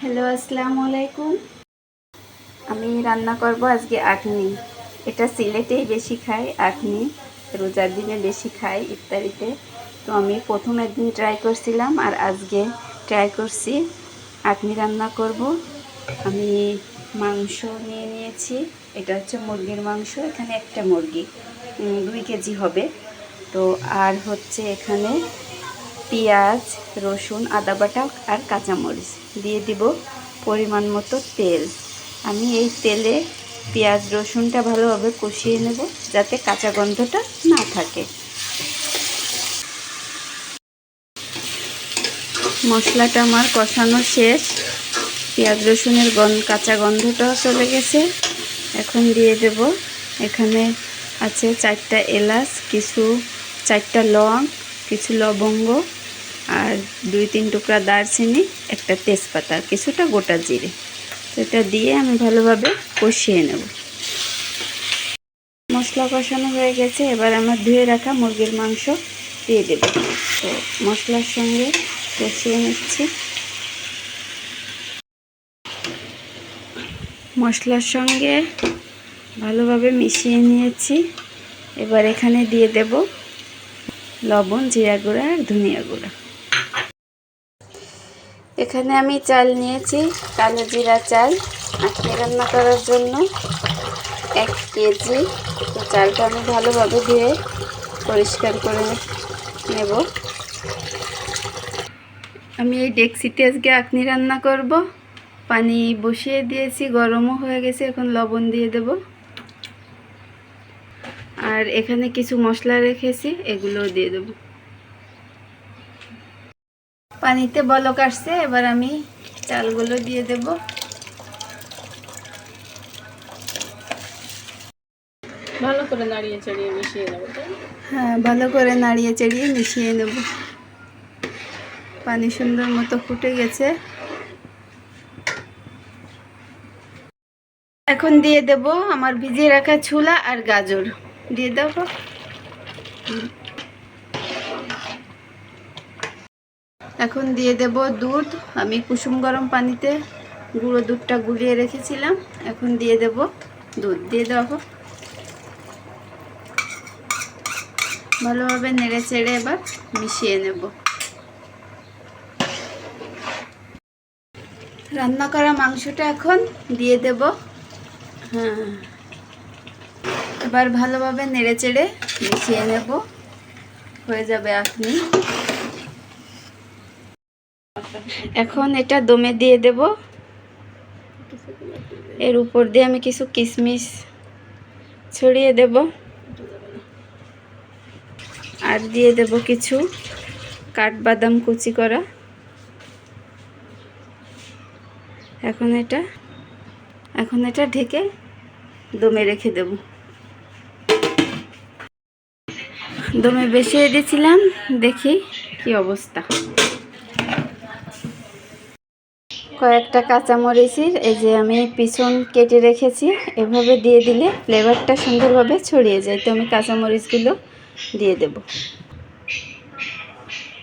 Hello, আসসালামু আলাইকুম। আমি রান্না করব আজকে আখনি। এটা সিলেটেই বেশি খাই আখনি, রোজার দিনে বেশি খাই ইফতারিতে। তো আমি প্রথম একদিন ট্রাই করছিলাম আর আজকে ট্রাই করছি আখনি রান্না করব। আমি মাংস নিয়ে নিয়েছি, এটা হচ্ছে মুরগির মাংস। এখানে একটা মুরগি 2 কেজি হবে। তো আর হচ্ছে এখানে পেঁয়াজ, রসুন, আদা বাটা আর কাঁচামরিচ দিয়ে দিব, পরিমাণ মতো তেল। আমি এই তেলে পেঁয়াজ রসুনটা ভালোভাবে কষিয়ে নেব যাতে কাঁচা গন্ধটা না থাকে। মশলাটা আমার কষানো শেষ, পেঁয়াজ রসুনের কাঁচা গন্ধটাও চলে গেছে। এখন দিয়ে দেব, এখানে আছে 4টা এলাচ, 4টা লং, কিছু লবঙ্গ আর 2-3 টুকরা দারচিনি, একটা তেজপাতা, কিছুটা গোটা জিরে। তো এটা দিয়ে আমি ভালোভাবে কষিয়ে নেব। মশলা কষানো হয়ে গেছে, এবার আমার ধুয়ে রাখা মুরগির মাংস দিয়ে দেব। তো মশলার সঙ্গে কষিয়ে নিচ্ছি। মশলার সঙ্গে ভালোভাবে মিশিয়ে নিয়েছি। এবার এখানে দিয়ে দেব লবণ, জিরা গুঁড়া আর ধনিয়া গুঁড়া। এখানে আমি চাল নিয়েছি, কালো জিরা চাল আখনি রান্না করার জন্য 1 কেজি। তো চালটা আমি ভালোভাবে ধুয়ে পরিষ্কার করে নেব। আমি এই ডেকচিতে আজকে আখনি রান্না করব। পানি বসিয়ে দিয়েছি, গরমও হয়ে গেছে। এখন লবণ দিয়ে দেব আর এখানে কিছু মশলা রেখেছি, এগুলোও দিয়ে দেব। পানিতে বলক আসছে, এবার আমি চালগুলো দিয়ে দেব। ভালো করে নাড়িয়ে চাড়িয়ে মিশিয়ে নেব। হ্যাঁ, ভালো করে নাড়িয়ে চাড়িয়ে মিশিয়ে নেব। পানি সুন্দর মতো ফুটে গেছে। এখন দিয়ে দেব আমার ভিজিয়ে রাখা ছোলা আর গাজর দিয়ে দেব। এখন দিয়ে দেব দুধ। আমি কুসুম গরম পানিতে গুঁড়ো দুধটা গুলিয়ে রেখেছিলাম। এখন দিয়ে দেব দুধ, দিয়ে দেব। ভালোভাবে নেড়ে চেড়ে এবার মিশিয়ে নেব। রান্না করা মাংসটা এখন দিয়ে দেব। হ্যাঁ, এবার ভালোভাবে নেড়ে চেড়ে মিশিয়ে নেব, হয়ে যাবে আখনি। এখন এটা দমে দিয়ে দেব। এর উপর দিয়ে আমি কিছু কিশমিশ ছড়িয়ে দেব আর দিয়ে দেব কিছু কাঠবাদাম কুচি করা। এখন এটা ঢেকে দমে রেখে দেব। দমে বসিয়ে দিয়েছিলাম, দেখি কি অবস্থা। কয়েকটা কাঁচামরিচের এই যে আমি পিছন কেটে রেখেছি, এভাবে দিয়ে দিলে ফ্লেভারটা সুন্দরভাবে ছড়িয়ে যায়। তো আমি কাঁচামরিচগুলো দিয়ে দেব।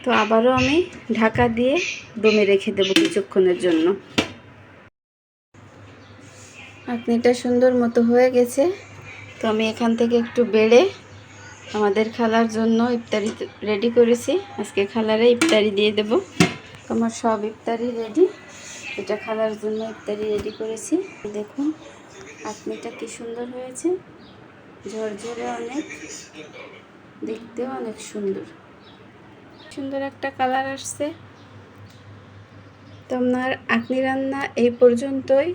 তো আবারও আমি ঢাকা দিয়ে দমে রেখে দেব কিছুক্ষণের জন্য। আখনিটা সুন্দর মতো হয়ে গেছে। তো আমি এখান থেকে একটু বেড়ে আমাদের খালার জন্য ইফতারি রেডি করেছি। আজকে খালারে ইফতারি দিয়ে দেব। আমার সব ইফতারি রেডি। এটা খালার জন্য ইফতারি রেডি করেছি। দেখুন আখনিটা কি সুন্দর হয়েছে, ঝরঝরে অনেক, দেখতেও অনেক সুন্দর সুন্দর একটা কালার আসছে। তো আপনার আখনি রান্না এই পর্যন্তই।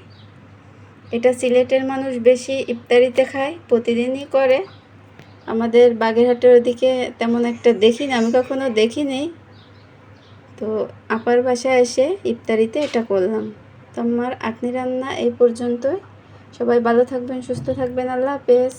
এটা সিলেটের মানুষ বেশি ইফতারিতে খায়, প্রতিদিনই করে। আমাদের বাগেরহাটের ওদিকে তেমন একটা দেখি না, আমি কখনো দেখিনি। তো আপার বাসায় এসে ইফতারিতে এটা করলাম। তো আমার আখনি রান্না এই পর্যন্তই। সবাই ভালো থাকবেন, সুস্থ থাকবেন। আল্লাহ হাফেজ।